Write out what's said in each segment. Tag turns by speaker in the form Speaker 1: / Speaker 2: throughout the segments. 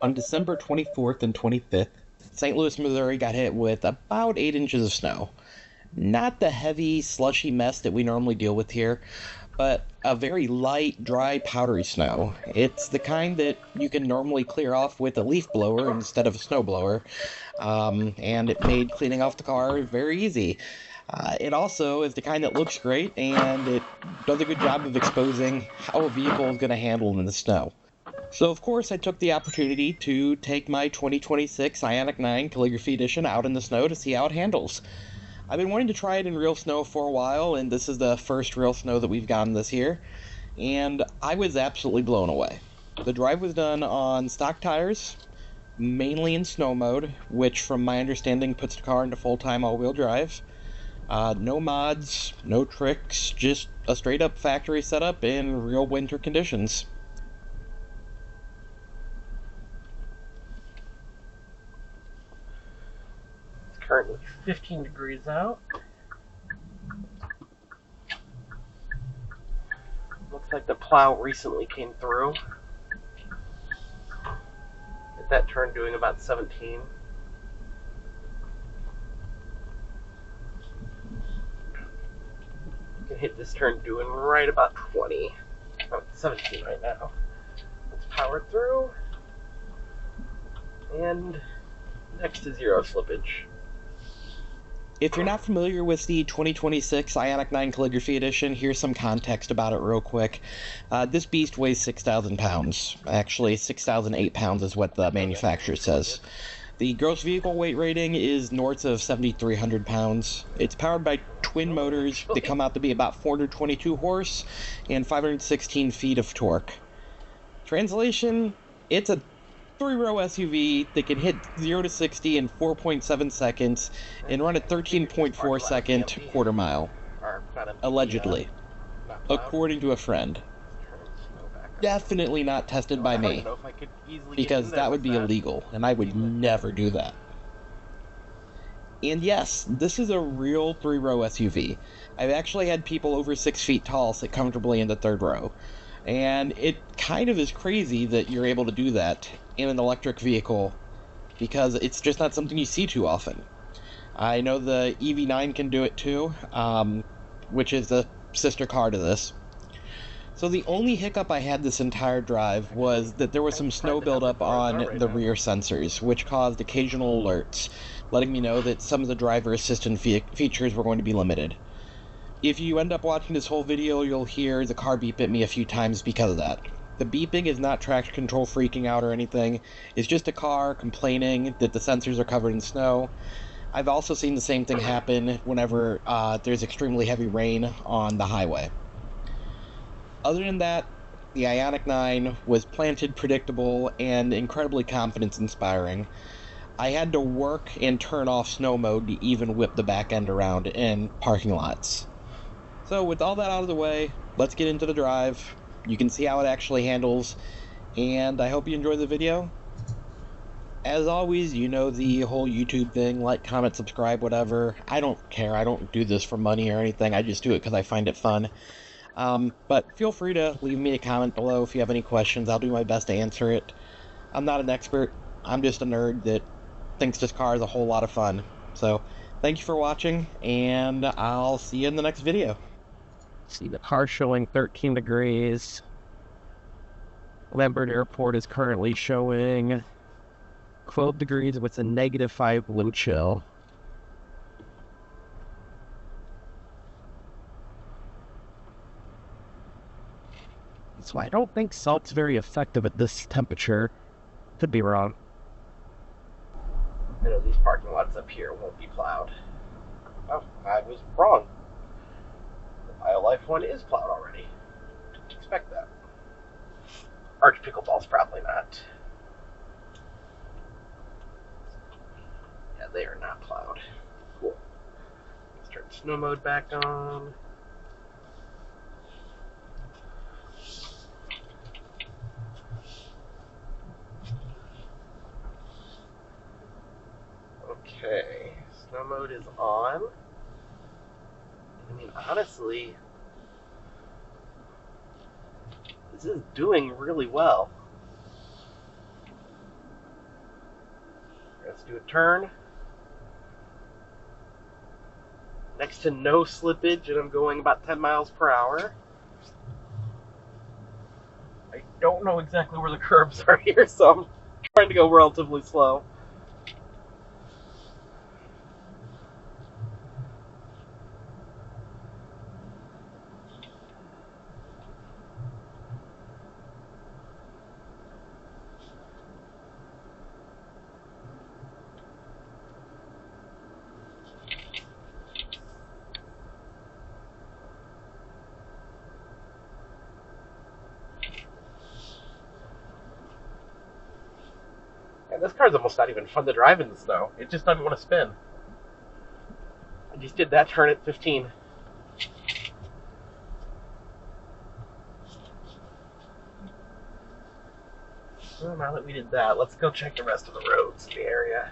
Speaker 1: On December 24th and 25th, St. Louis, Missouri got hit with about 8 inches of snow. Not the heavy, slushy mess that we normally deal with here, but a very light, dry, powdery snow. It's the kind that you can normally clear off with a leaf blower instead of a snow blower, and it made cleaning off the car very easy. It also is the kind that looks great, and it does a good job of exposing how a vehicle is going to handle in the snow. So, of course, I took the opportunity to take my 2026 Ioniq 9 Calligraphy Edition out in the snow to see how it handles. I've been wanting to try it in real snow for a while, and this is the first real snow that we've gotten this year, and I was absolutely blown away. The drive was done on stock tires, mainly in snow mode, which, from my understanding, puts the car into full-time all-wheel drive. No mods, no tricks, just a straight-up factory setup in real winter conditions.
Speaker 2: It's currently 15 degrees out. Looks like the plow recently came through. At that turn doing about 17. Can hit this turn doing right about 20. Oh, 17 right now. Let's power through. And next to zero slippage.
Speaker 1: If you're not familiar with the 2026 Ioniq 9 Calligraphy Edition, here's some context about it real quick. This beast weighs 6,000 pounds. Actually, 6,008 pounds is what the manufacturer says. The gross vehicle weight rating is north of 7,300 pounds. It's powered by twin motors that come out to be about 422 horse and 516 feet of torque. Translation, it's a three-row SUV that can hit 0 to 60 in 4.7 seconds and run a 13.4 second quarter mile. Allegedly. According to a friend. Definitely not tested by me, because that would be illegal, and I would never do that. And yes, this is a real three-row SUV. I've actually had people over 6 feet tall sit comfortably in the third row. And it kind of is crazy that you're able to do that in an electric vehicle, because it's just not something you see too often. I know the EV9 can do it too, which is the sister car to this. So the only hiccup I had this entire drive was that there was some snow buildup on the rear sensors, which caused occasional alerts, letting me know that some of the driver assistance features were going to be limited. If you end up watching this whole video, you'll hear the car beep at me a few times because of that. The beeping is not traction control freaking out or anything. It's just a car complaining that the sensors are covered in snow. I've also seen the same thing happen whenever there's extremely heavy rain on the highway. Other than that, the Ioniq 9 was planted, predictable, and incredibly confidence-inspiring. I had to work and turn off snow mode to even whip the back end around in parking lots. So with all that out of the way, let's get into the drive. You can see how it actually handles, and I hope you enjoy the video. As always, you know the whole YouTube thing, like, comment, subscribe, whatever. I don't care, I don't do this for money or anything, I just do it because I find it fun. But feel free to leave me a comment below if you have any questions. I'll do my best to answer it. I'm not an expert, I'm just a nerd that thinks this car is a whole lot of fun. So, thank you for watching, and I'll see you in the next video.
Speaker 2: See the car showing 13 degrees. Lambert Airport is currently showing 12 degrees with a -5 wind chill. So I don't think salt's very effective at this temperature. Could be wrong. I know these parking lots up here won't be plowed. Oh, I was wrong. The BioLife one is plowed already. Didn't expect that. Arch Pickleball's probably not. Yeah, they are not plowed. Cool. Let's turn snow mode back on. Okay, snow mode is on. I mean, honestly, this is doing really well. Let's do a turn. Next to no slippage, and I'm going about 10 miles per hour. I don't know exactly where the curbs are here, so I'm trying to go relatively slow. And this car's almost not even fun to drive in the snow. It just doesn't want to spin. I just did that turn at 15. Well, now that we did that, let's go check the rest of the roads in the area.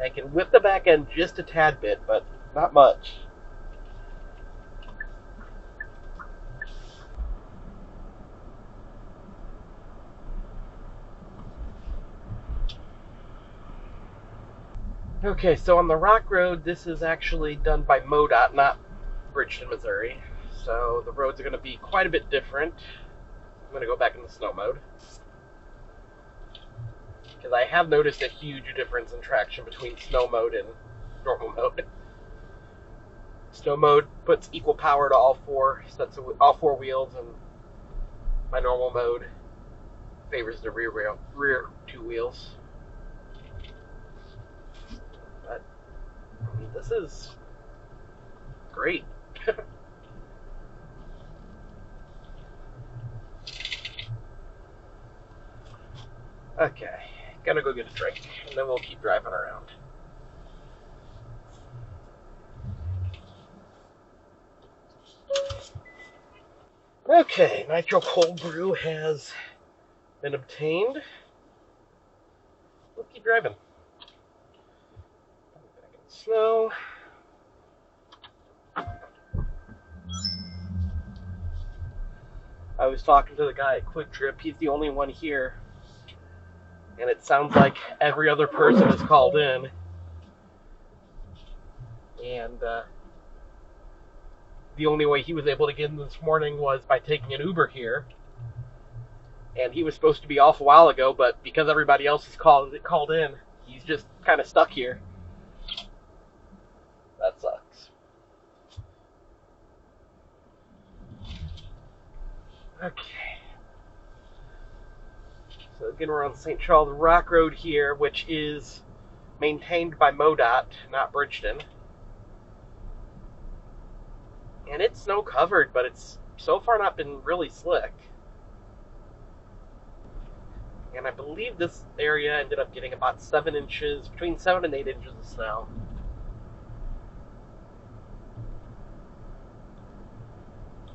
Speaker 2: I can whip the back end just a tad bit, but not much. Okay, so on the rock road, this is actually done by MoDOT, not Bridgeton, Missouri. So the roads are going to be quite a bit different. I'm going to go back in the snow mode, because I have noticed a huge difference in traction between snow mode and normal mode. Snow mode puts equal power to all four wheels, and my normal mode favors the rear two wheels. But I mean, this is great. Okay, gonna go get a drink, and then we'll keep driving around. Okay, nitro cold brew has been obtained. We'll keep driving. Back in the snow. I was talking to the guy at Quick Trip. He's the only one here. And it sounds like every other person has called in. And the only way he was able to get in this morning was by taking an Uber here. And he was supposed to be off a while ago, but because everybody else has called in, he's just kind of stuck here. That sucks. Okay. So again, we're on St. Charles Rock Road here, which is maintained by MoDOT, not Bridgeton. And it's snow covered, but it's so far not been really slick. And I believe this area ended up getting about 7 inches, between 7 and 8 inches of snow.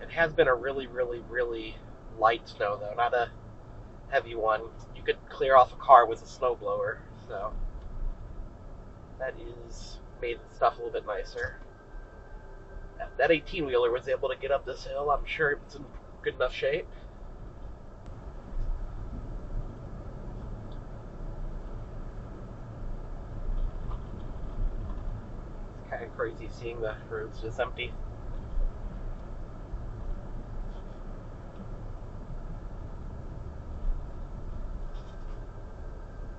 Speaker 2: It has been a really, really, really light snow, though, not a heavy one. You could clear off a car with a snowblower, so that is made the stuff a little bit nicer. If that 18-wheeler was able to get up this hill, I'm sure it's in good enough shape. It's kind of crazy seeing the roads just empty.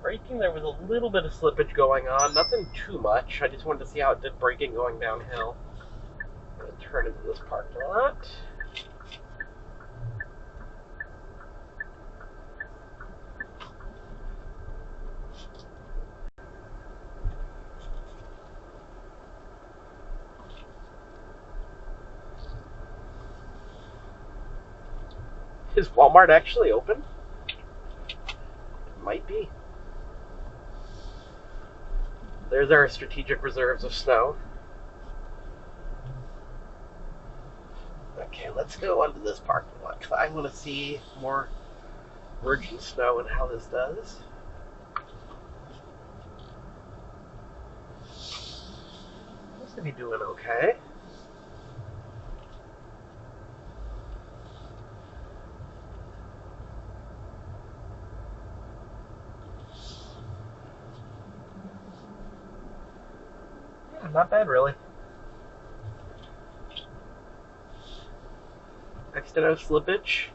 Speaker 2: Braking, there was a little bit of slippage going on, nothing too much. I just wanted to see how it did braking going downhill. I'm going to turn into this parking lot. Is Walmart actually open? It might be. There's our strategic reserves of snow. Okay, let's go onto this parking lot, because I want to see more virgin snow and how this does. Seems to be doing okay. not bad, really. Next to no slippage.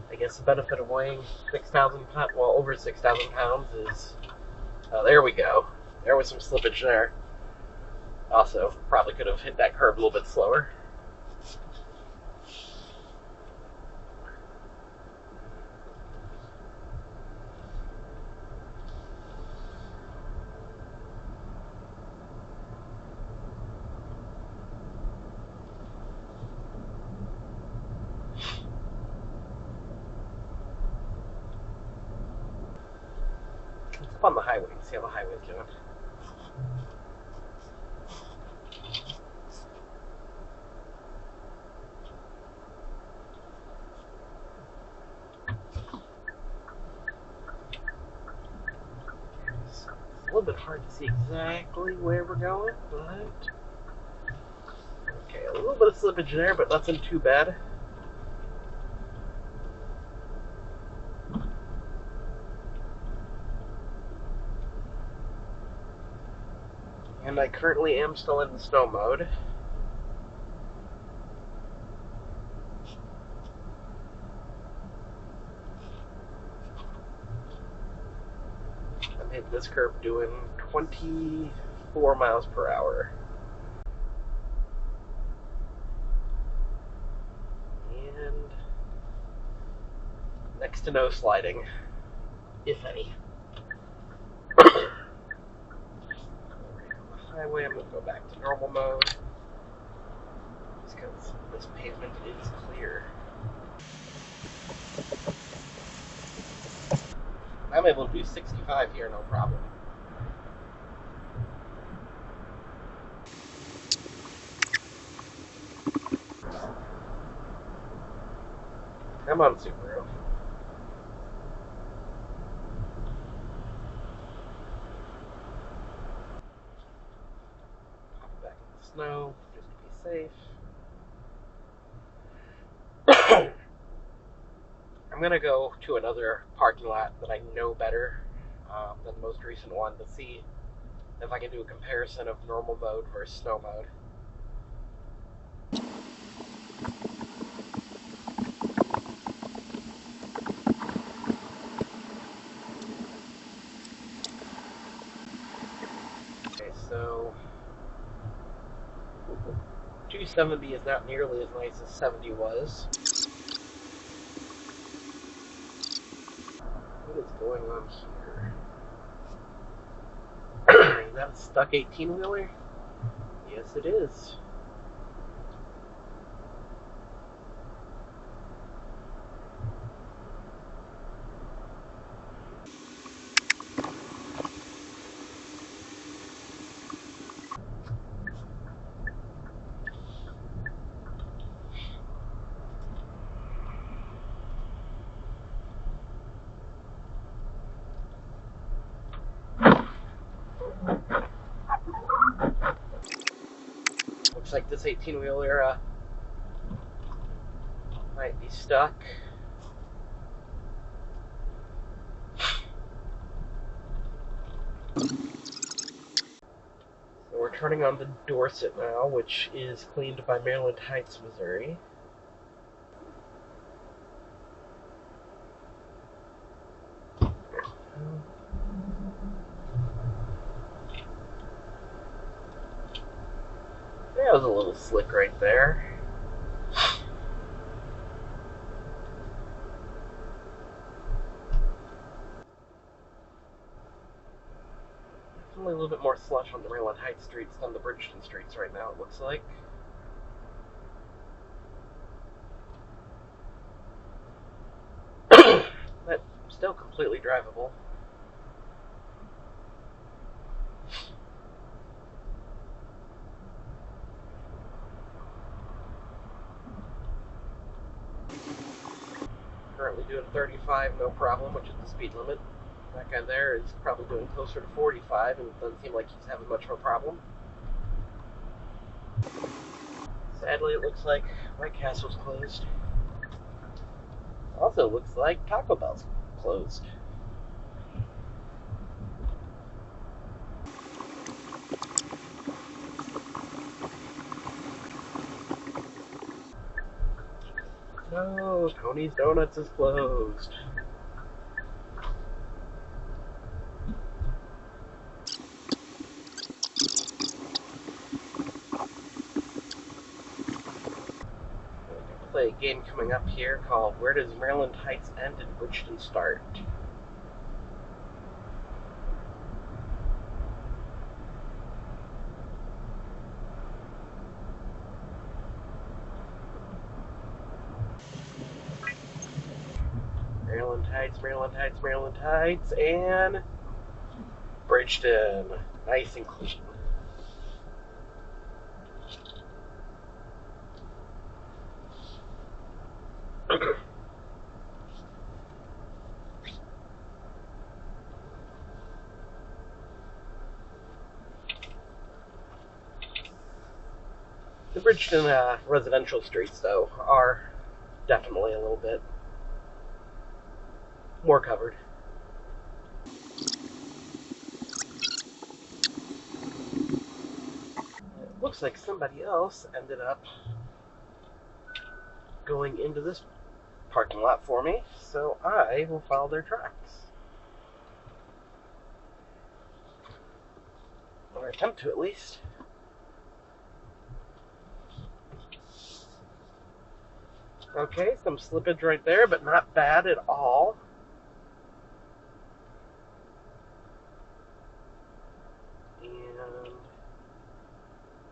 Speaker 2: I guess the benefit of weighing 6,000 pounds, well, over 6,000 pounds is, there we go. There was some slippage there. Also, probably could have hit that curve a little bit slower. Let's up on the highway and see how the highway's doing. It's a little bit hard to see exactly where we're going, but okay, a little bit of slippage there, but nothing too bad. And I currently am still in the snow mode. I'm hitting this curve doing 24 miles per hour. And next to no sliding, if any. Highway, I'm going to go back to normal mode just because this pavement is clear. I'm able to do 65 here, no problem. I'm on Subaru. Snow, just to be safe. I'm gonna go to another parking lot that I know better than the most recent one to see if I can do a comparison of normal mode versus snow mode. Okay, so 270 is not nearly as nice as 70 was. What is going on here? Is that a stuck 18-wheeler? Yes, it is. Looks like this 18-wheeler might be stuck. So we're turning on the Dorsett now, which is cleaned by Maryland Heights, Missouri. That was a little slick right there. Only a little bit more slush on the Maryland Heights streets than the Bridgeton streets right now, it looks like. But still completely drivable. Currently doing 30 35, no problem, which is the speed limit. That guy there is probably doing closer to 45, and it doesn't seem like he's having much of a problem. Sadly, it looks like White Castle's closed. Also looks like Taco Bell's closed. No, Tony's Donuts is closed. Play a game coming up here called Where Does Maryland Heights End and Bridgeton Start? Maryland Heights, Maryland Heights, Maryland Heights, and Bridgeton. Nice and clean. The Bridgeton residential streets, though, are definitely a little bit more covered. It looks like somebody else ended up going into this parking lot for me, so I will follow their tracks. Or attempt to, at least. Okay, some slippage right there, but not bad at all. And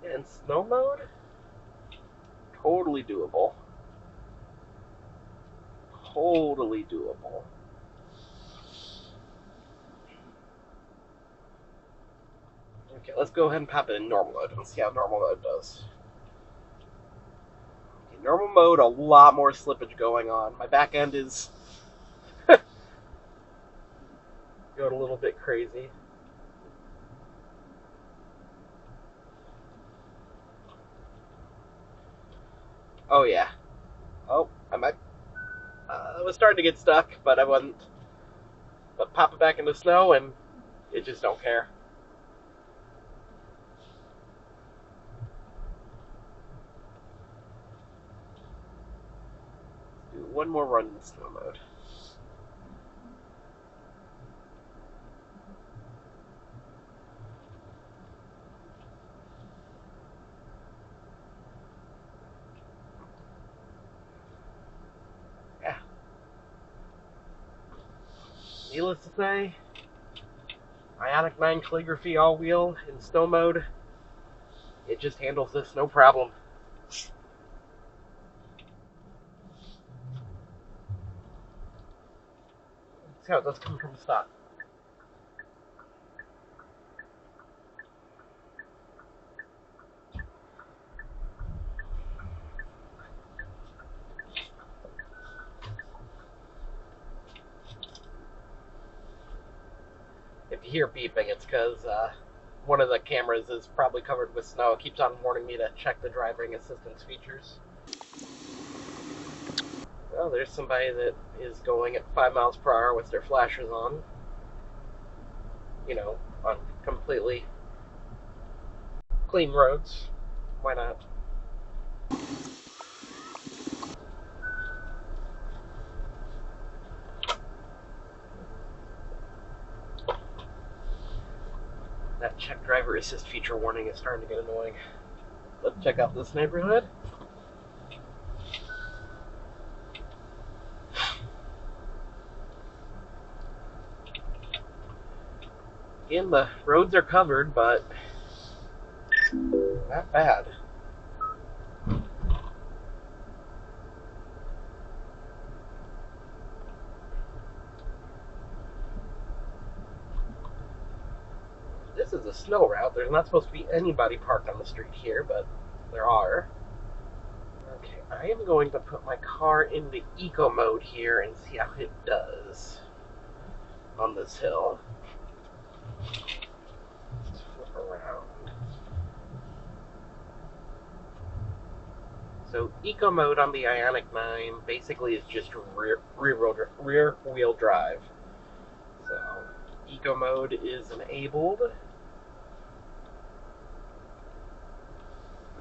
Speaker 2: yeah, in snow mode, totally doable. Totally doable. Okay, let's go ahead and pop it in normal mode and see how normal mode does. Okay, normal mode, a lot more slippage going on. My back end is going a little bit crazy. Oh yeah. Oh, I was starting to get stuck, but I wasn't. But pop it back in the snow and it just don't care. Do one more run in snow mode. Yeah. Needless to say, Ioniq 9 calligraphy all-wheel in snow mode, it just handles this no problem. See how it does come from the stock. If you hear beeping, it's because one of the cameras is probably covered with snow. It keeps on warning me to check the driving assistance features. Well, there's somebody that is going at 5 miles per hour with their flashers on. You know, on completely clean roads. Why not? That check driver assist feature warning is starting to get annoying. Let's check out this neighborhood. Again, the roads are covered, but not bad. This is a snow route. There's not supposed to be anybody parked on the street here, but there are. Okay, I am going to put my car into eco mode here and see how it does on this hill. Let's flip around. So eco mode on the Ioniq 9 basically is just rear wheel drive. So eco mode is enabled.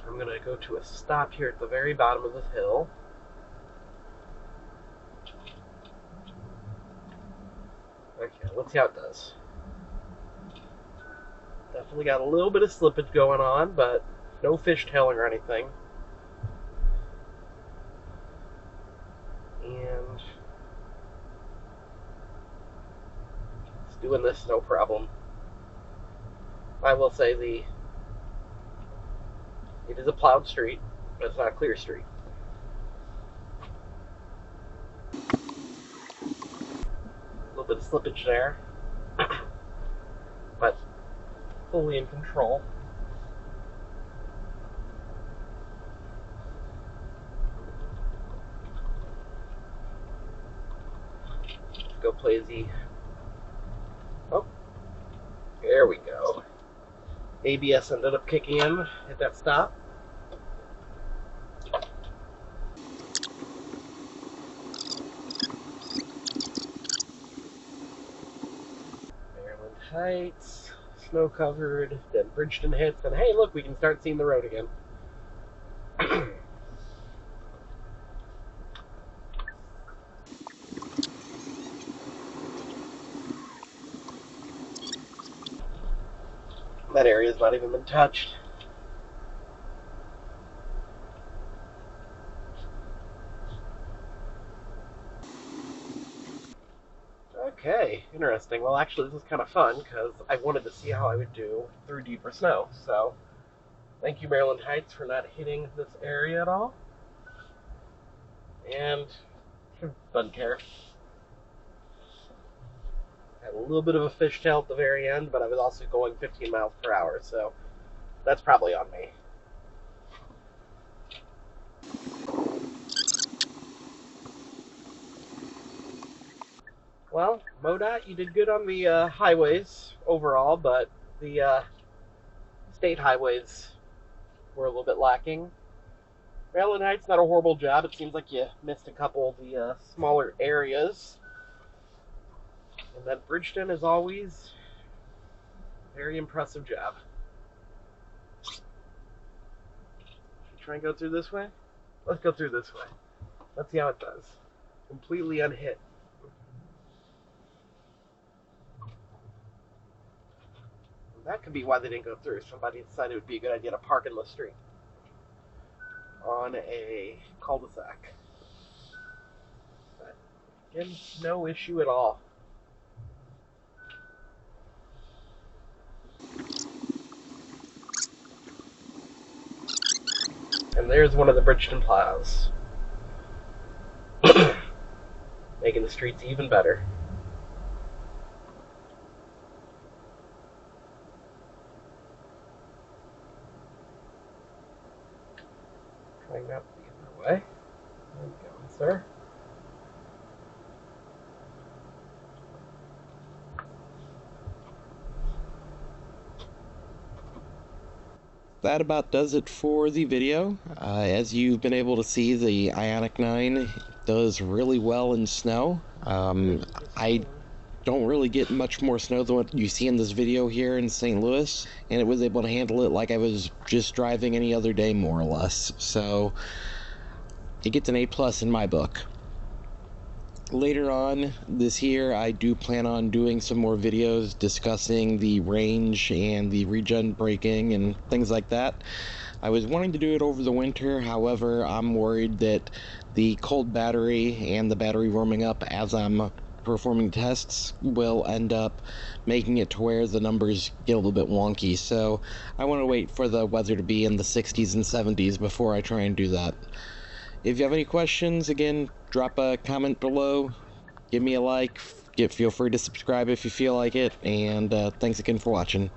Speaker 2: I'm going to go to a stop here at the very bottom of this hill. Okay, let's see how it does. Definitely got a little bit of slippage going on, but no fishtailing or anything. And it's doing this no problem. I will say it is a plowed street, but it's not a clear street. A little bit of slippage there, but fully in control. Go play the... Oh, there we go. ABS ended up kicking in at that stop. Maryland Heights, snow covered, then Bridgeton hits, and hey look, we can start seeing the road again. That area's not even been touched. Okay, interesting. Well, actually, this is kind of fun because I wanted to see how I would do through deeper snow. So, thank you, Maryland Heights, for not hitting this area at all. And doesn't care. Had a little bit of a fishtail at the very end, but I was also going 15 miles per hour, so that's probably on me. Well, MoDOT, you did good on the highways overall, but the state highways were a little bit lacking. Maryland Heights, not a horrible job. It seems like you missed a couple of the smaller areas. And then Bridgeton, as always, very impressive job. Should we try and go through this way? Let's go through this way. Let's see how it does. Completely unhit. That could be why they didn't go through. Somebody decided it would be a good idea to park in the street on a cul-de-sac. But again, no issue at all. And there's one of the Bridgeton plows. Making the streets even better. Trying out the other way. There we go, sir.
Speaker 1: That about does it for the video. As you've been able to see, the Ioniq 9 does really well in snow. I don't really get much more snow than what you see in this video here in St. Louis, and it was able to handle it like I was just driving any other day, more or less. So it gets an A+ in my book. Later on this year, I do plan on doing some more videos discussing the range and the regen braking and things like that. I was wanting to do it over the winter, however, I'm worried that the cold battery and the battery warming up as I'm performing tests will end up making it to where the numbers get a little bit wonky. So I want to wait for the weather to be in the 60s and 70s before I try and do that. If you have any questions, again, drop a comment below, give me a like, feel free to subscribe if you feel like it, and thanks again for watching.